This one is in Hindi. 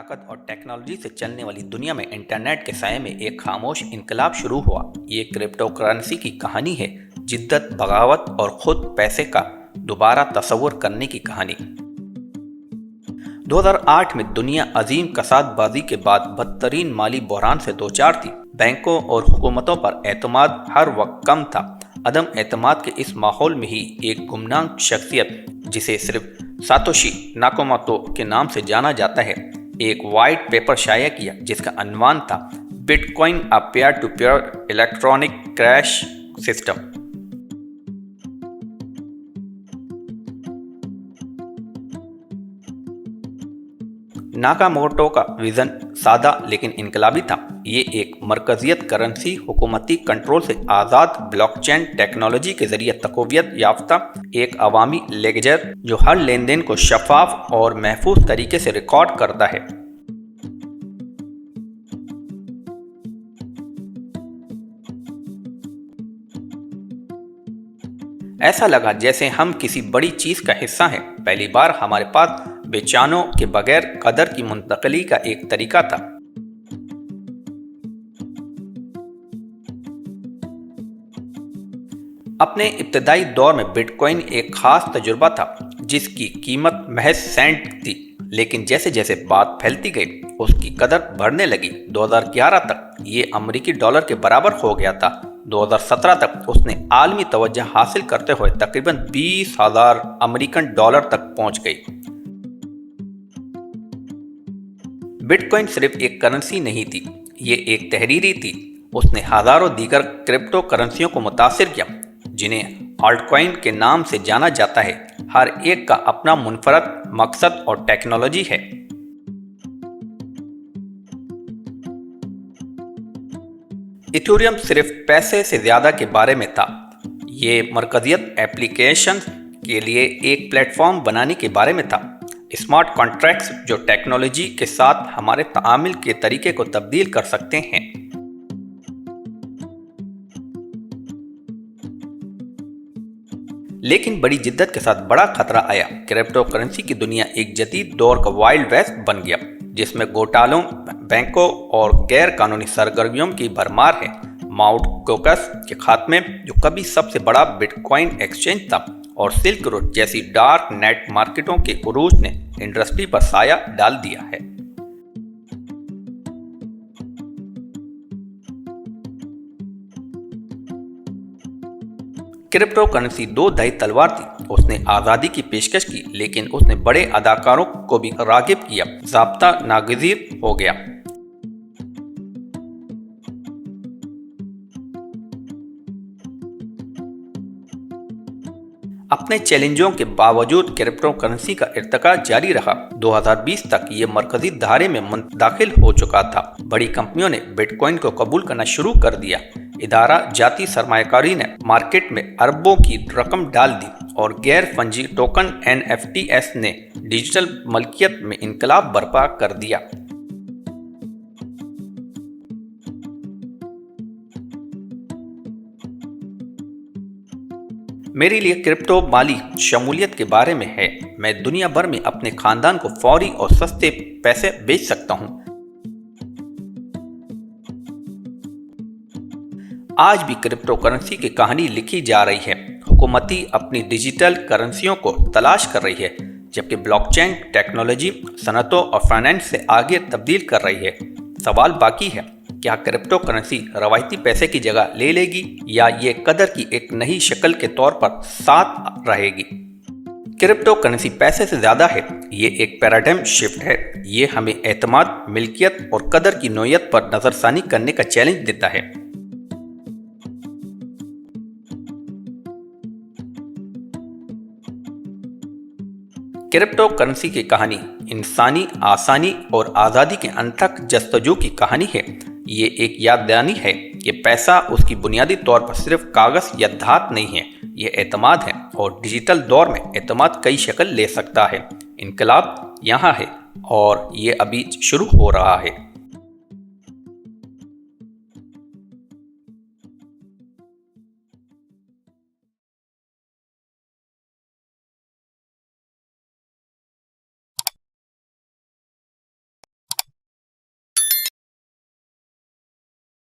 ताकत और टेक्नोलॉजी से चलने वाली दुनिया में इंटरनेट के साये में एक खामोश इनकलाब शुरू हुआ। ये क्रिप्टो करेंसी की कहानी है, जिद्दत, बगावत और खुद पैसे का दोबारा तस्वुर करने की कहानी। 2008 में दुनिया अजीम कसादबाजी के बाद बदतरीन माली बहरान से दो चार थी। बैंकों और हुकूमतों पर एतमाद हर वक्त कम था। अदम एतमाद के इस माहौल में ही एक गुमनाम शख्सियत, जिसे सिर्फ सातोशी नाकामोतो के नाम से जाना जाता है, एक वाइट पेपर शाया किया जिसका अन्वान था bitcoin a peer to peer electronic cash system. Nakamoto का विजन सादा लेकिन इनकलाबी था। ये एक मरकजियत करेंसी, हुकूमती कंट्रोल से आज़ाद ब्लॉकचेन टेक्नोलॉजी के जरिए तक़वियत याफ्ता एक अवामी लेजर जो हर लेन देन को शफाफ और महफूज तरीके से रिकॉर्ड करता है। ऐसा लगा जैसे हम किसी बड़ी चीज का हिस्सा हैं। पहली बार हमारे पास बेचानों के बगैर कदर की मुंतकली का एक तरीका था। अपने इब्तदाई दौर में बिटकॉइन एक खास तजुर्बा था जिसकी कीमत महज सेंट थी, लेकिन जैसे जैसे बात फैलती गई उसकी कदर बढ़ने लगी। 2011 तक ये अमेरिकी डॉलर के बराबर हो गया था। 2017 तक उसने आलमी तवज्जो हासिल करते हुए तकरीबन 20,000 अमेरिकन डॉलर तक पहुंच गई। बिटकॉइन सिर्फ एक करेंसी नहीं थी, ये एक तहरीरी थी। उसने हजारों दीगर क्रिप्टो करेंसियों को मुतासिर किया, जिन्हें ऑल्टकॉइन के नाम से जाना जाता है। हर एक का अपना मुनफरद मकसद और टेक्नोलॉजी है। इथेरियम सिर्फ पैसे से ज्यादा के बारे में था। ये मरकजियत एप्लीकेशन के लिए एक प्लेटफॉर्म बनाने के बारे में था। स्मार्ट कॉन्ट्रैक्ट्स जो टेक्नोलॉजी के साथ हमारे तामिल के तरीके को तब्दील कर सकते हैं। लेकिन बड़ी जिद्दत के साथ बड़ा खतरा आया। क्रिप्टो करेंसी की दुनिया एक जदीद दौर का वाइल्ड वेस्ट बन गया, जिसमें घोटालों, बैंकों और गैर कानूनी सरगर्मियों की भरमार है। माउंट गोक्स के खात्मे, जो कभी सबसे बड़ा बिटकॉइन एक्सचेंज था, और सिल्क रोड जैसी डार्क नेट मार्केटों के उरूज ने इंडस्ट्री पर साया डाल दिया है। क्रिप्टो करेंसी दो धाई तलवार थी। उसने आज़ादी की पेशकश की, लेकिन उसने बड़े अदाकारों को भी रागिब किया। ज़ाब्ता नागज़ीर हो गया। अपने चैलेंजों के बावजूद क्रिप्टो करेंसी का इर्तिका जारी रहा। 2020 तक ये मरकजी धारे में दाखिल हो चुका था। बड़ी कंपनियों ने बिटकॉइन को कबूल करना शुरू कर दिया। इदारा जाती सरमायाकारी ने मार्केट में अरबों की रकम डाल दी, और गैर फंजी टोकन NFTs ने डिजिटल मलकियत में इनकलाब बर्पा कर दिया। मेरे लिए क्रिप्टो माली शमूलियत के बारे में है। मैं दुनिया भर में अपने खानदान को फौरी और सस्ते पैसे बेच सकता हूं। आज भी क्रिप्टो करेंसी की कहानी लिखी जा रही है। हुकूमती अपनी डिजिटल करेंसियों को तलाश कर रही है, जबकि ब्लॉकचेन टेक्नोलॉजी सनतों और फाइनेंस से आगे तब्दील कर रही है। सवाल बाकी है, क्या क्रिप्टो करेंसी रवायती पैसे की जगह ले लेगी, या ये कदर की एक नई शक्ल के तौर पर साथ रहेगी? क्रिप्टो करेंसी पैसे से ज्यादा है। ये एक पैराडाइम शिफ्ट है। ये हमें एतमाद, मिल्कियत और कदर की नोयत पर नजरसानी करने का चैलेंज देता है। क्रिप्टो करेंसी की कहानी इंसानी आसानी और आज़ादी के अनथक जस्तजू की कहानी है। ये एक याददानी है कि पैसा उसकी बुनियादी तौर पर सिर्फ कागज या धातु नहीं है, ये एतमाद है, और डिजिटल दौर में एतमाद कई शक्ल ले सकता है। इनकलाब यहाँ है और ये अभी शुरू हो रहा है।